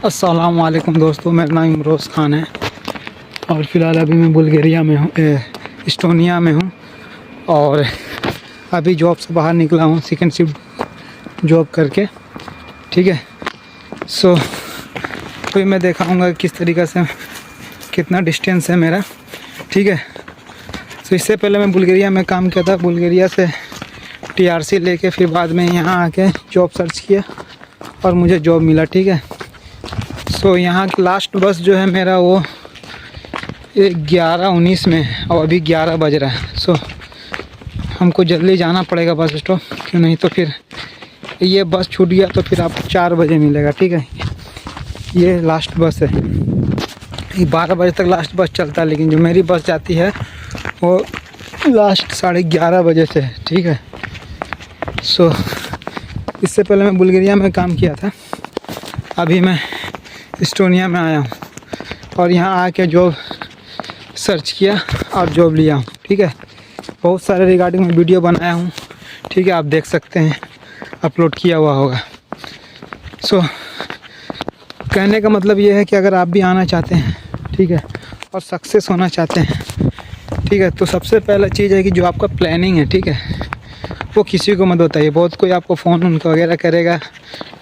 अस्सलाम वालेकुम दोस्तों, मेरा नाम इमरोज़ ख़ान है और फ़िलहाल अभी मैं बुल्गारिया में हूँ, इस्टोनिया में हूँ। और अभी जॉब से बाहर निकला हूँ सेकंड शिफ्ट जॉब करके। ठीक है, सो तो मैं दिखाऊंगा किस तरीक़े से कितना डिस्टेंस है मेरा। ठीक है, तो इससे पहले मैं बुल्गारिया में काम किया था। बुल्गारिया से TRC लेके फिर बाद में यहाँ आके जॉब सर्च किया और मुझे जॉब मिला। ठीक है, सो यहाँ लास्ट बस जो है मेरा वो 11:19 में और अभी 11 बज रहा है। सो हमको जल्दी जाना पड़ेगा बस स्टॉप, क्यों नहीं तो फिर ये बस छूट गया तो फिर आपको 4 बजे मिलेगा। ठीक है, ये लास्ट बस है। 12 बजे तक लास्ट बस चलता है, लेकिन जो मेरी बस जाती है वो लास्ट 11:30 बजे से है। ठीक है, सो इससे पहले मैं बुल्गारिया में काम किया था, अभी मैं इस्टोनिया में आया हूँ और यहाँ आके जॉब सर्च किया और जॉब लिया हूँ। ठीक है, बहुत सारे रिगार्डिंग में वीडियो बनाया हूँ। ठीक है, आप देख सकते हैं, अपलोड किया हुआ होगा। सो कहने का मतलब ये है कि अगर आप भी आना चाहते हैं, ठीक है, और सक्सेस होना चाहते हैं, ठीक है, तो सबसे पहला चीज़ है कि जो आपका प्लानिंग है, ठीक है, वो किसी को मत बताइए। बहुत कोई आपको फ़ोन उनका वगैरह करेगा,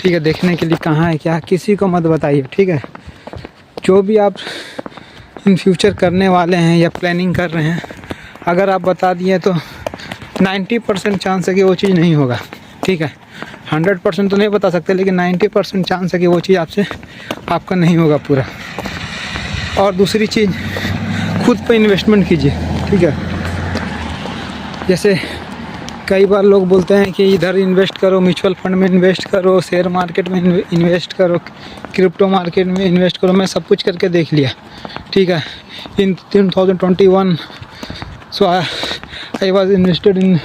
ठीक है, देखने के लिए कहाँ है क्या, किसी को मत बताइए। ठीक है, जो भी आप इन फ्यूचर करने वाले हैं या प्लानिंग कर रहे हैं, अगर आप बता दिए तो 90% चांस है कि वो चीज़ नहीं होगा। ठीक है, 100% तो नहीं बता सकते, लेकिन 90% चांस है कि वो चीज़ आपसे आपका नहीं होगा पूरा। और दूसरी चीज़, खुद पे इन्वेस्टमेंट कीजिए। ठीक है, जैसे कई बार लोग बोलते हैं कि इधर इन्वेस्ट करो, म्यूचुअल फंड में इन्वेस्ट करो, शेयर मार्केट में इन्वेस्ट करो, क्रिप्टो मार्केट में इन्वेस्ट करो। मैं सब कुछ करके देख लिया। ठीक है, in 2021 so I was invested in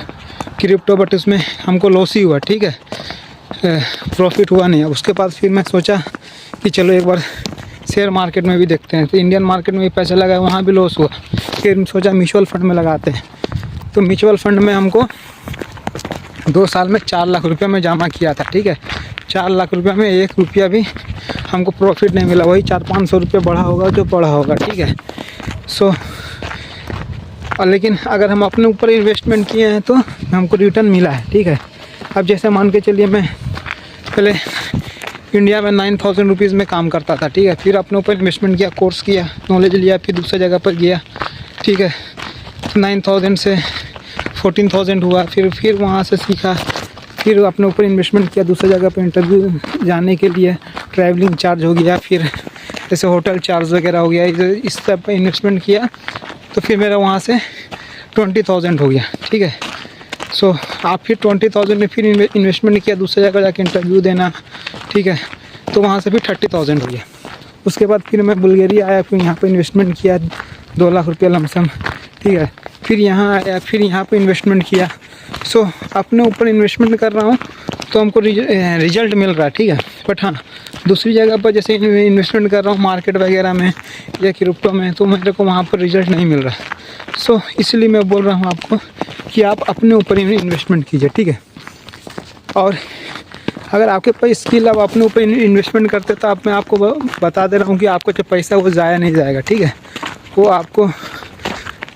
crypto, but उसमें हमको लॉस ही हुआ। ठीक है, प्रॉफिट हुआ नहीं। उसके बाद फिर मैं सोचा कि चलो एक बार शेयर मार्केट में भी देखते हैं, तो इंडियन मार्केट में भी पैसा लगाया, वहाँ भी लॉस हुआ। फिर सोचा म्यूचुअल फंड में लगाते हैं, तो म्यूचुअल फंड में हमको 2 साल में 4 लाख रुपया में जमा किया था। ठीक है, 4 लाख रुपया में 1 रुपया भी हमको प्रॉफिट नहीं मिला, वही 400-500 रुपये बढ़ा होगा जो बढ़ा होगा। ठीक है, सो लेकिन अगर हम अपने ऊपर इन्वेस्टमेंट किए हैं तो हमको रिटर्न मिला है। ठीक है, अब जैसे मान के चलिए मैं पहले इंडिया में 9,000 रुपीज़ में काम करता था। ठीक है, फिर अपने ऊपर इन्वेस्टमेंट किया, कोर्स किया, नॉलेज लिया, फिर दूसरी जगह पर गया। ठीक है, 9,000 से 14,000 हुआ, फिर वहाँ से सीखा, फिर अपने ऊपर इन्वेस्टमेंट किया, दूसरी जगह पर इंटरव्यू जाने के लिए ट्रैवलिंग चार्ज हो गया, फिर जैसे होटल चार्ज वगैरह हो गया, इस सब पर इन्वेस्टमेंट किया, तो फिर मेरा वहाँ से 20,000 हो गया। ठीक है, सो आप फिर 20,000 में फिर इन्वेस्टमेंट किया, दूसरी जगह जाके इंटरव्यू देना। ठीक है, तो वहाँ से फिर 30,000 हो गया। उसके बाद फिर मैं बुल्गारिया आया, फिर यहाँ पर इन्वेस्टमेंट किया 2 लाख रुपया लमसम। ठीक है, फिर यहाँ आया, फिर यहाँ पे इन्वेस्टमेंट किया। सो अपने ऊपर इन्वेस्टमेंट कर रहा हूँ तो हमको रिजल्ट मिल रहा है। ठीक है, बट हाँ, दूसरी जगह पर जैसे इन्वेस्टमेंट कर रहा हूँ मार्केट वगैरह में या क्रिप्टो में, तो मेरे को वहाँ पर रिजल्ट नहीं मिल रहा। सो इसलिए मैं बोल रहा हूँ आपको कि आप अपने ऊपर इन्वेस्टमेंट कीजिए। ठीक है, और अगर आपके पास स्किल आप अपने ऊपर इन्वेस्टमेंट करते तो मैं आपको बता दे रहा हूँ कि आपका जो पैसा वो ज़ाया नहीं जाएगा। ठीक है, वो आपको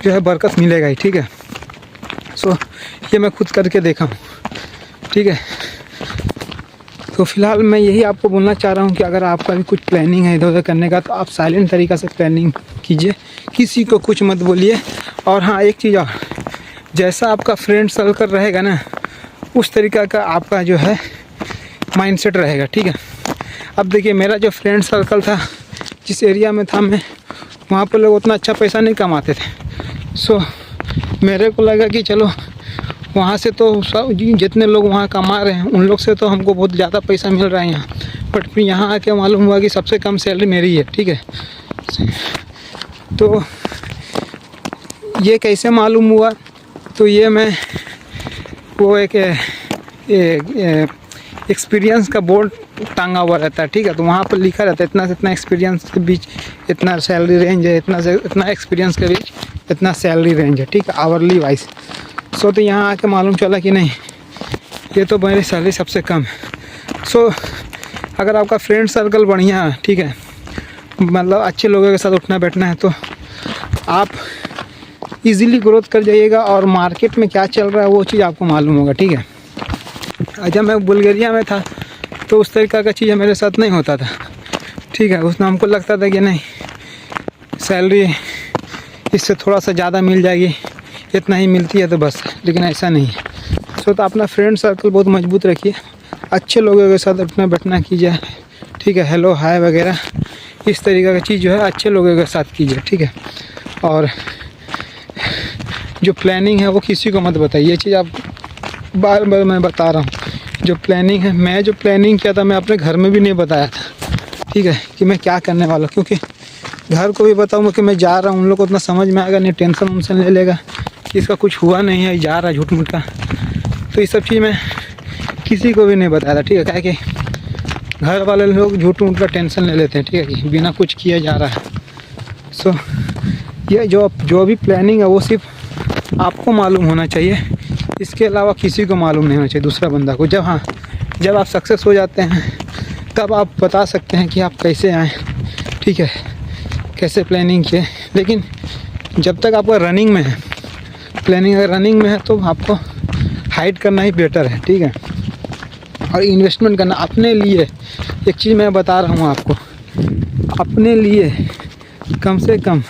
जो है बरकत मिलेगा ही। ठीक है, सो ये मैं खुद करके देखा हूँ। ठीक है, तो फिलहाल मैं यही आपको बोलना चाह रहा हूँ कि अगर आपका भी कुछ प्लानिंग है इधर उधर करने का, तो आप साइलेंट तरीक़ा से प्लानिंग कीजिए, किसी को कुछ मत बोलिए। और हाँ, एक चीज़ और, जैसा आपका फ्रेंड सर्कल रहेगा ना, उस तरीक़ा का आपका जो है माइंडसेट रहेगा। ठीक है, अब देखिए मेरा जो फ्रेंड सर्कल था, जिस एरिया में था मैं, वहाँ पर लोग उतना अच्छा पैसा नहीं कमाते थे। सो मेरे को लगा कि चलो वहाँ से तो सब जितने लोग वहाँ कमा रहे हैं उन लोग से तो हमको बहुत ज़्यादा पैसा मिल रहा है यहाँ, बट फिर यहाँ आके मालूम हुआ कि सबसे कम सैलरी मेरी है। ठीक है, तो ये कैसे मालूम हुआ, तो ये मैं वो एक एक्सपीरियंस का बोर्ड टांगा हुआ रहता है। ठीक है, तो वहाँ पर लिखा रहता है इतना से इतना एक्सपीरियंस के बीच इतना सैलरी रेंज है, इतना से इतना एक्सपीरियंस के बीच इतना सैलरी रेंज है। ठीक है, आवरली वाइज। सो तो यहाँ आके मालूम चला कि नहीं, ये तो मेरी सैलरी सबसे कम है। सो अगर आपका फ्रेंड सर्कल बढ़िया है, ठीक है, मतलब अच्छे लोगों के साथ उठना बैठना है, तो आप इजीली ग्रोथ कर जाइएगा और मार्केट में क्या चल रहा है वो चीज़ आपको मालूम होगा, ठीक है। जब मैं बुल्गारिया में था तो उस तरीक़ा का चीज़ मेरे साथ नहीं होता था, ठीक है। उसमें हमको लगता था कि नहीं, सैलरी इससे थोड़ा सा ज़्यादा मिल जाएगी, इतना ही मिलती है तो बस, लेकिन ऐसा नहीं है। तो अपना फ्रेंड सर्कल बहुत मजबूत रखिए, अच्छे लोगों के साथ उठना बैठना कीजिए, ठीक है। हेलो हाय वगैरह इस तरीक़े की चीज़ जो है अच्छे लोगों के साथ कीजिए, ठीक है। और जो प्लानिंग है वो किसी को मत बताइए, ये चीज़ आप बार बार मैं बता रहा हूँ। जो प्लानिंग है, मैं जो प्लानिंग किया था मैं अपने घर में भी नहीं बताया था, ठीक है, कि मैं क्या करने वाला हूँ, क्योंकि घर को भी बताऊँगा कि मैं जा रहा हूँ, उन लोग को उतना समझ में आएगा नहीं, टेंशन उनसे ले लेगा कि इसका कुछ हुआ नहीं है, जा रहा है झूठ मूठ का। तो ये सब चीज़ मैं किसी को भी नहीं बताया था, ठीक है, क्या कि घर वाले लोग झूठ मूठ का टेंशन ले लेते हैं, ठीक है, कि बिना कुछ किए जा रहा है। सो ये जो भी प्लानिंग है वो सिर्फ आपको मालूम होना चाहिए, इसके अलावा किसी को मालूम नहीं होना चाहिए, दूसरा बंदा को। जब आप सक्सेस हो जाते हैं तब आप बता सकते हैं कि आप कैसे आए, ठीक है, कैसे प्लानिंग किए। लेकिन जब तक आपका रनिंग में है, प्लानिंग अगर रनिंग में है तो आपको हाइड करना ही बेटर है, ठीक है। और इन्वेस्टमेंट करना अपने लिए, एक चीज़ मैं बता रहा हूँ आपको, अपने लिए कम से कम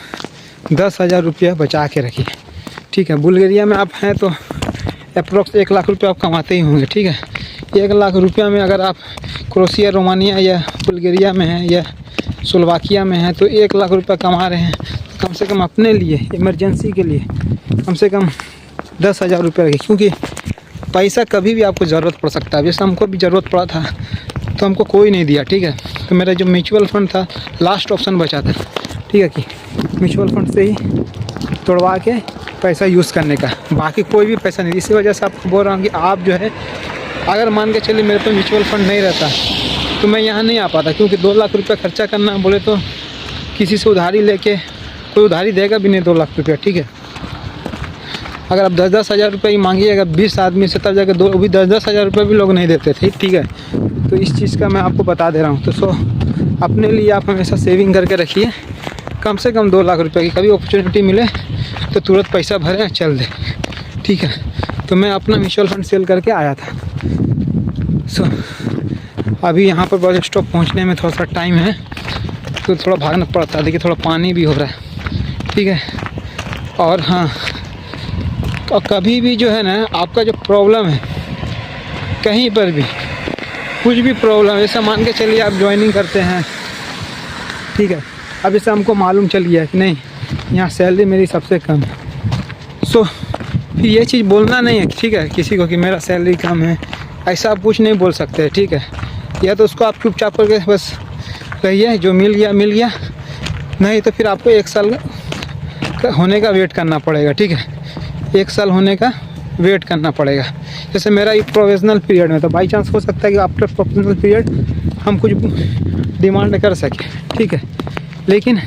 10,000 रुपया बचा के रखिए, ठीक है। बुल्गारिया में आप हैं तो अप्रोक्स 1 लाख रुपया आप कमाते ही होंगे, ठीक है। 1 लाख रुपया में अगर आप क्रोएशिया, रोमानिया या बुल्गारिया में हैं या स्लोवाकिया में हैं तो 1 लाख रुपया कमा रहे हैं, तो कम से कम अपने लिए इमरजेंसी के लिए कम से कम 10,000 रुपये रखिए, क्योंकि पैसा कभी भी आपको ज़रूरत पड़ सकता है। जैसे हमको भी ज़रूरत पड़ा था तो हमको कोई नहीं दिया, ठीक है। तो मेरा जो म्यूचुअल फंड था लास्ट ऑप्शन बचा था, ठीक है, कि म्यूचुअल फंड से ही तोड़वा के पैसा यूज़ करने का, बाकी कोई भी पैसा नहीं। इसी वजह से आपको बोल रहा हूँ कि आप जो है, अगर मान के चलिए मेरे पे म्यूचुअल फंड नहीं रहता तो मैं यहाँ नहीं आ पाता, क्योंकि 2 लाख रुपया खर्चा करना बोले तो किसी से उधारी लेके कोई उधारी देगा भी नहीं 2 लाख रुपया, ठीक है। अगर आप 10-10 हज़ार रुपये ही मांगिएगा 20 आदमी से, तब जाकर भी 10-10 हज़ार रुपये भी लोग नहीं देते थे, ठीक है। तो इस चीज़ का मैं आपको बता दे रहा हूँ। तो अपने लिए आप हमेशा सेविंग करके रखिए, कम से कम 2 लाख रुपये की। कभी अपॉर्चुनिटी मिले तो तुरंत पैसा भरें, चल दे, ठीक है। तो मैं अपना म्यूचुअल फंड सेल करके आया था। अभी यहाँ पर बस स्टॉप पहुँचने में थोड़ा सा टाइम है, तो थोड़ा भागना पड़ता है। देखिए थोड़ा पानी भी हो रहा है, ठीक है। और हाँ, तो कभी भी जो है ना, आपका जो प्रॉब्लम है, कहीं पर भी कुछ भी प्रॉब्लम, जैसे मान के चलिए आप ज्वाइनिंग करते हैं, ठीक है। अब जैसे हमको मालूम चल गया कि नहीं, यहाँ सैलरी मेरी सबसे कम है, फिर ये चीज़ बोलना नहीं है, ठीक है, किसी को कि मेरा सैलरी कम है, ऐसा आप कुछ नहीं बोल सकते, ठीक है। या तो उसको आप चुपचाप करके बस कहिए जो मिल गया, नहीं तो फिर आपको 1 साल होने का वेट करना पड़ेगा, ठीक है। 1 साल होने का वेट करना पड़ेगा। जैसे मेरा एक प्रोफेशनल पीरियड में तो बाई चांस हो सकता है कि आफ्टर प्रोफेशनल पीरियड हम कुछ डिमांड कर सकें, ठीक है। लेकिन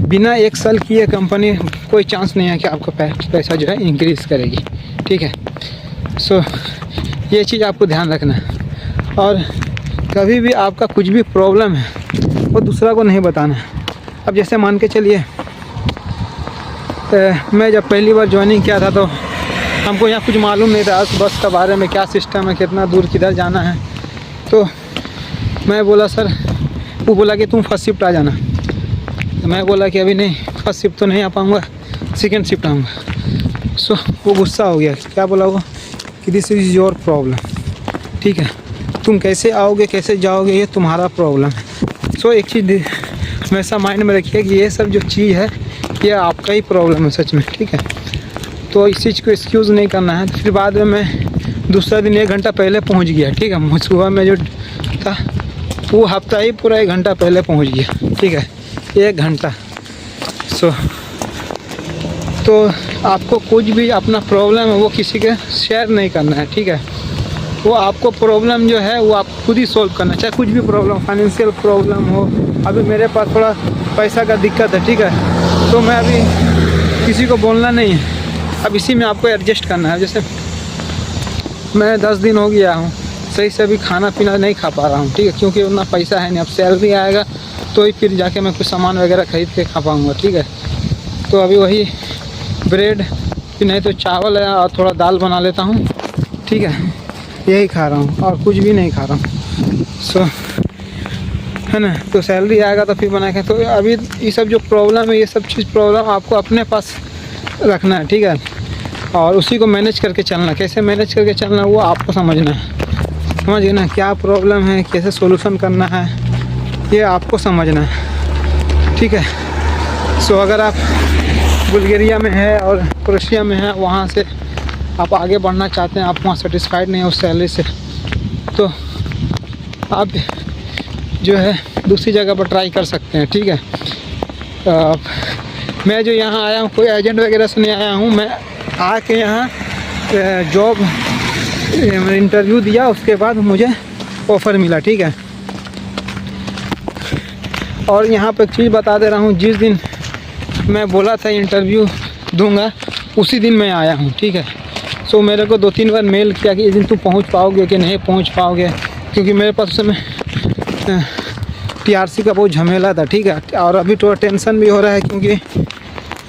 बिना 1 साल किए कंपनी कोई चांस नहीं है कि आपका पैसा जो है इंक्रीज़ करेगी, ठीक है। ये चीज़ आपको ध्यान रखना है। और कभी भी आपका कुछ भी प्रॉब्लम है वो दूसरा को नहीं बताना है। अब जैसे मान के चलिए मैं जब पहली बार ज्वाइनिंग किया था तो हमको यहाँ कुछ मालूम नहीं था बस का बारे में, क्या सिस्टम है, कितना दूर किधर जाना है। तो मैं बोला सर, वो बोला कि तुम फर्स्ट शिफ्ट आ जाना। तो मैं बोला कि अभी नहीं, फर्स्ट शिफ्ट तो नहीं आ पाऊँगा, सेकेंड शिफ्ट आऊँगा। वो गुस्सा हो गया। क्या बोला वो कि दिस इज़ योर प्रॉब्लम, ठीक है, तुम कैसे आओगे कैसे जाओगे ये तुम्हारा प्रॉब्लम है। एक चीज़ हमेशा माइंड में रखिए कि ये सब जो चीज़ है ये आपका ही प्रॉब्लम है सच में, ठीक है। तो इस चीज़ को एक्सक्यूज़ नहीं करना है। फिर बाद में मैं दूसरा दिन 1 घंटा पहले पहुंच गया, ठीक है। सुबह में जो था वो हफ्ता ही पूरा 1 घंटा पहले पहुंच गया, ठीक है, 1 घंटा। तो आपको कुछ भी अपना प्रॉब्लम है वो किसी के शेयर नहीं करना है, ठीक है। वो आपको प्रॉब्लम जो है वो आप खुद ही सॉल्व करना, चाहे कुछ भी प्रॉब्लम, फाइनेंशियल प्रॉब्लम हो। अभी मेरे पास थोड़ा पैसा का दिक्कत है, ठीक है, तो मैं अभी किसी को बोलना नहीं है, अब इसी में आपको एडजस्ट करना है। जैसे मैं 10 दिन हो गया हूँ सही से अभी खाना पीना नहीं खा पा रहा हूँ, ठीक है, क्योंकि उतना पैसा है नहीं। अब सैलरी आएगा तो ही फिर जाके मैं कुछ सामान वगैरह ख़रीद के खा पाऊँगा, ठीक है। तो अभी वही ब्रेड फिर नहीं तो चावल है और थोड़ा दाल बना लेता हूँ, ठीक है, यही खा रहा हूँ और कुछ भी नहीं खा रहा हूँ। सो है ना, तो सैलरी आएगा तो फिर बना के। तो अभी ये सब जो प्रॉब्लम है, ये सब चीज़ प्रॉब्लम आपको अपने पास रखना है, ठीक है, और उसी को मैनेज करके चलना। कैसे मैनेज करके चलना वो आपको समझना है, समझ गए ना, क्या प्रॉब्लम है, कैसे सोल्यूशन करना है, ये आपको समझना है, ठीक है। सो अगर आप बुल्गारिया में है और क्रोएशिया में है, वहाँ से आप आगे बढ़ना चाहते हैं, आप वहाँ सेटिस्फाइड नहीं है उस सैलरी से, तो आप जो है दूसरी जगह पर ट्राई कर सकते हैं, ठीक है। मैं जो यहाँ आया हूँ कोई एजेंट वगैरह से नहीं आया हूँ, मैं आके यहाँ जॉब इंटरव्यू दिया, उसके बाद मुझे ऑफ़र मिला, ठीक है। और यहाँ पर एक चीज़ बता दे रहा हूँ, जिस दिन मैं बोला था इंटरव्यू दूंगा उसी दिन मैं आया हूँ, ठीक है। सो मेरे को 2-3 बार मेल किया कि इस दिन तुम पहुँच पाओगे कि नहीं पहुँच पाओगे, क्योंकि मेरे पास उस समय TRC का बहुत झमेला था, ठीक है। और अभी थोड़ा टेंशन भी हो रहा है, क्योंकि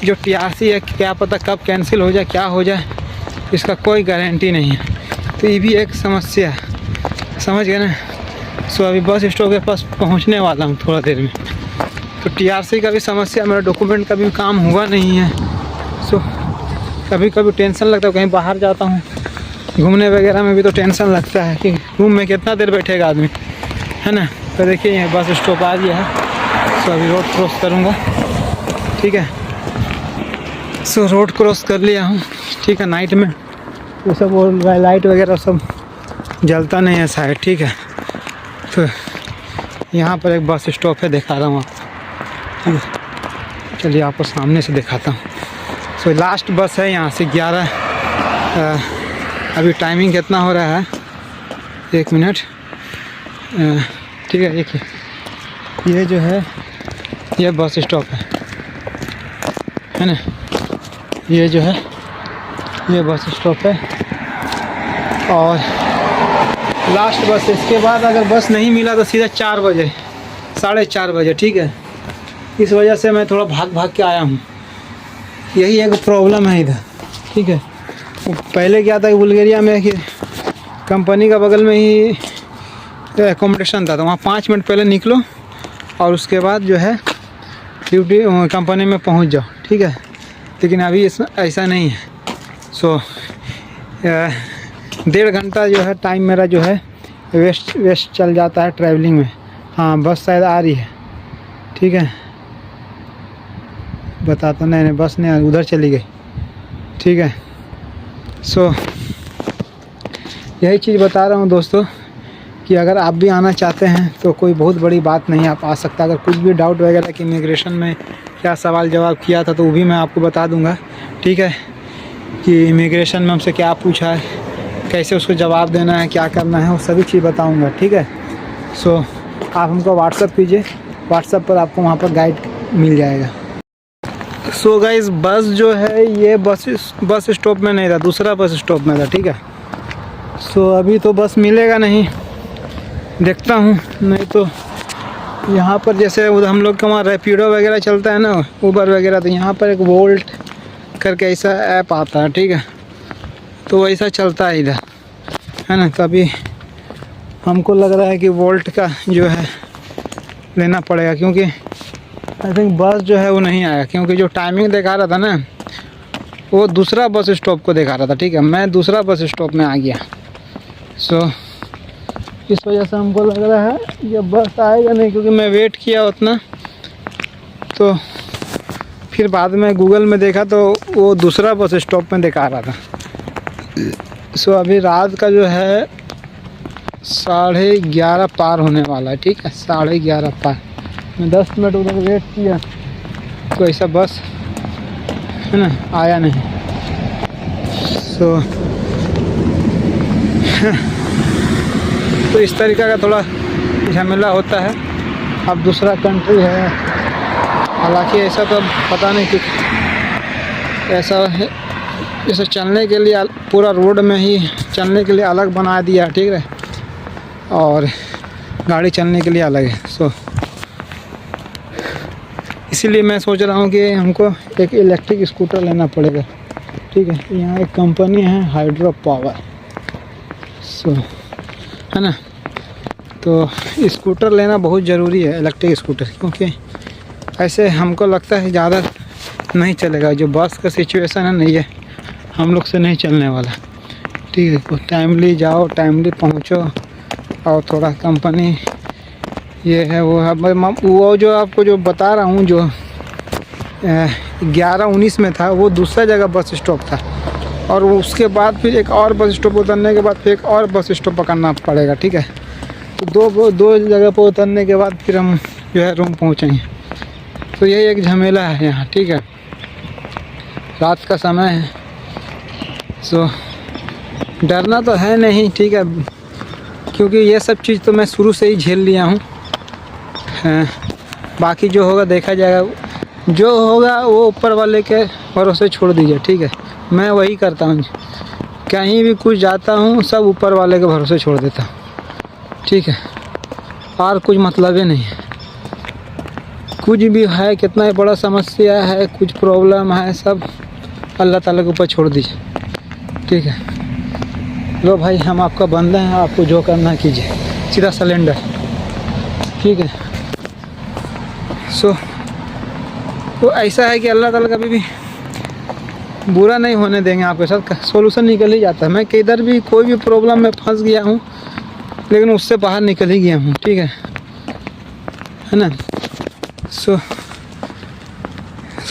जो TRC है क्या पता कब कैंसिल हो जाए, क्या हो जाए, इसका कोई गारंटी नहीं है। तो ये भी एक समस्या है, समझ गए ना। सो अभी बस स्टॉप के पास पहुंचने वाला हूं थोड़ा देर में। तो TRC का भी समस्या, मेरा डॉक्यूमेंट का भी काम हुआ नहीं है। सो कभी कभी टेंशन लगता है, कहीं बाहर जाता हूँ घूमने वगैरह में भी तो टेंशन लगता है कि रूम में कितना देर बैठेगा आदमी, है ना। तो देखिए यहाँ बस स्टॉप आ गया है। सो अभी रोड क्रॉस करूँगा, ठीक है। सो रोड क्रॉस कर लिया हूँ, ठीक है। नाइट में वो सब वो लाइट वगैरह सब जलता नहीं है शायद, ठीक है। तो यहाँ पर एक बस स्टॉप है, दिखा रहा हूँ आपको, ठीक है। चलिए आपको सामने से दिखाता हूँ। सो लास्ट बस है यहाँ से 11। अभी टाइमिंग कितना हो रहा है, 1 मिनट, ठीक है। देखिए ये जो है ये बस स्टॉप है ना, ये जो है ये बस स्टॉप है और लास्ट बस। इसके बाद अगर बस नहीं मिला तो सीधा 4 बजे, 4:30 बजे, ठीक है। इस वजह से मैं थोड़ा भाग भाग के आया हूँ, यही एक प्रॉब्लम है इधर, ठीक है। पहले क्या था कि बुल्गारिया में कि कंपनी का बगल में ही एकोमोडेशन था, तो वहाँ 5 मिनट पहले निकलो और उसके बाद जो है ड्यूटी कंपनी में पहुँच जाओ, ठीक है। लेकिन अभी ऐसा नहीं है। सो 1.5 घंटा जो है टाइम मेरा जो है वेस्ट चल जाता है ट्रैवलिंग में। हाँ बस शायद आ रही है, ठीक है, बताता नहीं बस नहीं आ रही, उधर चली गई, ठीक है। सो यही चीज़ बता रहा हूँ दोस्तों कि अगर आप भी आना चाहते हैं तो कोई बहुत बड़ी बात नहीं, आप आ सकता। अगर कुछ भी डाउट वगैरह कि इमिग्रेशन में क्या सवाल जवाब किया था तो वो भी मैं आपको बता दूंगा, ठीक है, कि इमिग्रेशन में हमसे क्या पूछा है, कैसे उसको जवाब देना है, क्या करना है, वो सभी चीज़ बताऊंगा, ठीक है। सो आप हमको व्हाट्सअप कीजिए, व्हाट्सअप पर आपको वहाँ पर गाइड मिल जाएगा। सो गाइस बस जो है ये बस स्टॉप में नहीं था, दूसरा बस स्टॉप में था, ठीक है। सो अभी तो बस मिलेगा नहीं, देखता हूँ, नहीं तो यहाँ पर जैसे उधर हम लोग के वहाँ रैपिडो वगैरह चलता है ना, उबर वगैरह, तो यहाँ पर एक वोल्ट करके ऐसा ऐप आता है, ठीक है, तो वैसा चलता है इधर, है ना। तो अभी हमको लग रहा है कि वोल्ट का जो है लेना पड़ेगा, क्योंकि आई थिंक बस जो है वो नहीं आया, क्योंकि जो टाइमिंग दिखा रहा था ना वो दूसरा बस स्टॉप को दिखा रहा था, ठीक है। मैं दूसरा बस स्टॉप में आ गया। सो इस वजह से हमको लग रहा है ये बस आएगा नहीं, क्योंकि मैं वेट किया उतना, तो फिर बाद में गूगल में देखा तो वो दूसरा बस स्टॉप में दिखा रहा था। सो अभी रात का जो है 11:30 पार होने वाला है, ठीक है, 11:30 पार। मैं 10 मिनट उधर वेट किया तो ऐसा बस है ना आया नहीं। सो तो इस तरीक़ा का थोड़ा झमेला होता है। अब दूसरा कंट्री है, हालांकि ऐसा तो पता नहीं कि ऐसा है, जैसे चलने के लिए पूरा रोड में ही चलने के लिए अलग बना दिया, ठीक है। और गाड़ी चलने के लिए अलग है। सो इसीलिए मैं सोच रहा हूँ कि हमको एक इलेक्ट्रिक स्कूटर लेना पड़ेगा, ठीक है। यहाँ एक कंपनी है हाइड्रो पावर, सो है ना। तो स्कूटर लेना बहुत ज़रूरी है, इलेक्ट्रिक स्कूटर, क्योंकि ऐसे हमको लगता है ज़्यादा नहीं चलेगा। जो बस का सिचुएशन है नहीं है, हम लोग से नहीं चलने वाला, ठीक है। तो टाइमली जाओ, टाइमली पहुँचो, और थोड़ा कंपनी ये है वो है। वो जो आपको जो बता रहा हूँ, जो 11-19 में था, वो दूसरा जगह बस स्टॉप था, और उसके बाद फिर एक और बस स्टॉप उतरने के बाद फिर एक और बस स्टॉप पकड़ना पड़ेगा, ठीक है। तो दो जगह पर उतरने के बाद फिर हम जो है रूम पहुँचेंगे। तो यही एक झमेला है यहाँ, ठीक है। रात का समय है, सो डरना तो है नहीं, ठीक है, क्योंकि ये सब चीज़ तो मैं शुरू से ही झेल लिया हूँ। बाकी जो होगा देखा जाएगा, जो होगा वो ऊपर वाले के भरोसे छोड़ दीजिए, ठीक है। मैं वही करता हूँ, कहीं भी कुछ जाता हूँ सब ऊपर वाले के भरोसे छोड़ देता हूँ, ठीक है। और कुछ मतलब ही नहीं है, कुछ भी है, कितना ही बड़ा समस्या है, कुछ प्रॉब्लम है, सब अल्लाह ताला के ऊपर छोड़ दीजिए, ठीक है। लो भाई, हम आपका बंदे हैं, आपको जो करना कीजिए, सीधा सिलेंडर, ठीक है। सो तो ऐसा है कि अल्लाह ताला कभी भी बुरा नहीं होने देंगे आपके साथ, सोल्यूशन निकल ही जाता है। मैं किधर भी कोई भी प्रॉब्लम में फंस गया हूँ, लेकिन उससे बाहर निकल ही गया हूँ, ठीक है ना। सो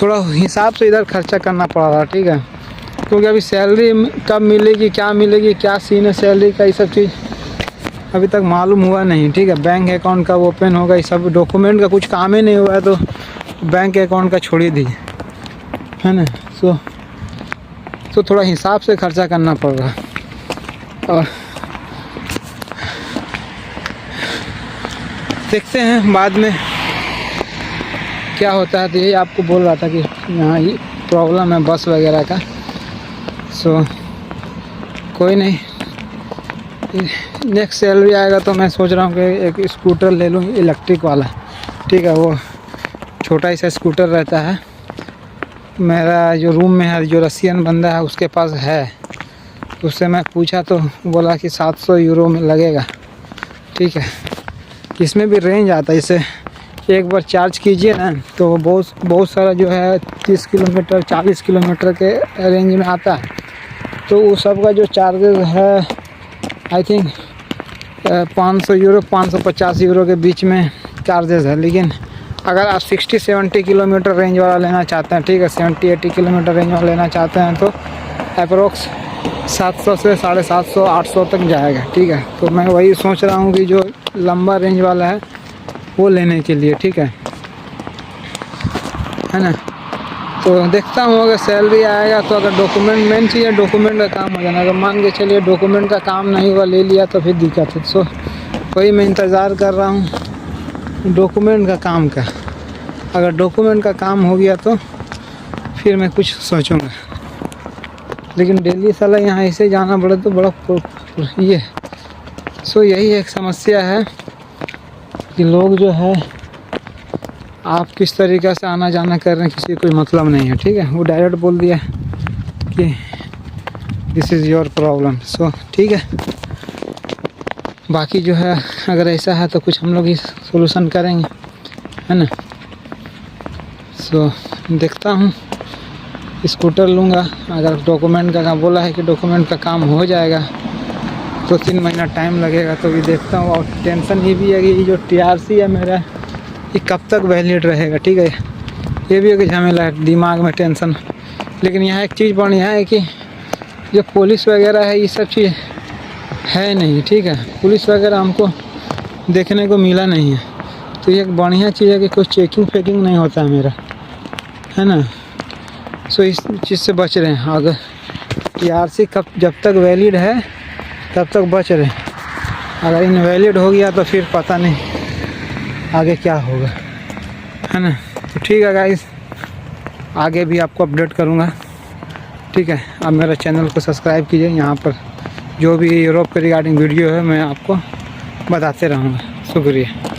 थोड़ा हिसाब से इधर खर्चा करना पड़ रहा है, ठीक है, क्योंकि अभी सैलरी कब मिलेगी, क्या सीन है सैलरी का, ये सब चीज़ अभी तक मालूम हुआ नहीं, ठीक है। बैंक अकाउंट कब ओपन होगा, ये सब डॉक्यूमेंट का कुछ काम ही नहीं हुआ है, तो बैंक अकाउंट का छोड़ ही दीजिए, है ना। तो थोड़ा हिसाब से खर्चा करना पड़ रहा है, और देखते हैं बाद में क्या होता है। तो यही आपको बोल रहा था कि यहाँ ये प्रॉब्लम है बस वगैरह का। सो कोई नहीं, नेक्स्ट सैलरी आएगा तो मैं सोच रहा हूँ कि एक स्कूटर ले लूँ इलेक्ट्रिक वाला, ठीक है। वो छोटा ही सा स्कूटर रहता है, मेरा जो रूम में है, जो रसियन बंदा है उसके पास है, उससे मैं पूछा तो बोला कि 700 यूरो में लगेगा, ठीक है। इसमें भी रेंज आता है, इसे एक बार चार्ज कीजिए ना तो बहुत सारा जो है 30 किलोमीटर 40 किलोमीटर के रेंज में आता है। तो वो सब का जो चार्जेस है आई थिंक 500 यूरो 550 यूरो के बीच में चार्जेस है। लेकिन अगर आप 60-70 किलोमीटर रेंज वाला लेना चाहते हैं, ठीक है, 70-80 किलोमीटर रेंज वाला लेना चाहते हैं, तो अप्रोक्स 700 से 750 800 तक जाएगा, ठीक है। तो मैं वही सोच रहा हूँ कि जो लंबा रेंज वाला है वो लेने के लिए, ठीक है ना। तो देखता हूँ अगर सैलरी आएगा तो, अगर डॉक्यूमेंट मेन चीज़ है, डॉक्यूमेंट का काम हो जाना। अगर मान के चलिए डॉक्यूमेंट का काम नहीं हुआ, ले लिया, तो फिर दिक्कत है। सो वही मैं इंतज़ार कर रहा हूँ डॉक्यूमेंट का काम का। अगर डॉक्यूमेंट का काम हो गया तो फिर मैं कुछ सोचूंगा, लेकिन डेली साला यहाँ ऐसे जाना पड़े तो बड़ा ये। सो यही एक समस्या है कि लोग जो है, आप किस तरीक़े से आना जाना कर रहे हैं किसी कोई मतलब नहीं है, ठीक है। वो डायरेक्ट बोल दिया कि दिस इज़ योर प्रॉब्लम। सो ठीक है, बाकी जो है अगर ऐसा है तो कुछ हम लोग ही सोल्यूशन करेंगे, है ना। सो देखता हूँ, स्कूटर लूँगा। अगर डॉक्यूमेंट का काम बोला है कि डॉक्यूमेंट का काम हो जाएगा तो 3 महीना टाइम लगेगा, तो ये देखता हूँ। और टेंशन ये भी है कि ये जो TRC है मेरा, ये कब तक वैलिड रहेगा, ठीक है। ये भी एक झमेला है, दिमाग में टेंशन। लेकिन यहाँ एक चीज़ बढ़िया है कि जो पुलिस वगैरह है ये सब चीज़ है नहीं, ठीक है। पुलिस वगैरह हमको देखने को मिला नहीं है, तो ये एक बढ़िया चीज़ है कि कोई चेकिंग फेकिंग नहीं होता है मेरा, है ना। सो इस चीज़ से बच रहे हैं। अगर TRC कब जब तक वैलिड है तब तक बच रहे हैं, अगर इनवैलिड हो गया तो फिर पता नहीं आगे क्या होगा, है ना। तो ठीक है गाइस, आगे भी आपको अपडेट करूँगा, ठीक है। आप मेरे चैनल को सब्सक्राइब कीजिए। यहाँ पर जो भी यूरोप के रिगार्डिंग वीडियो है मैं आपको बताते रहूँगा। शुक्रिया।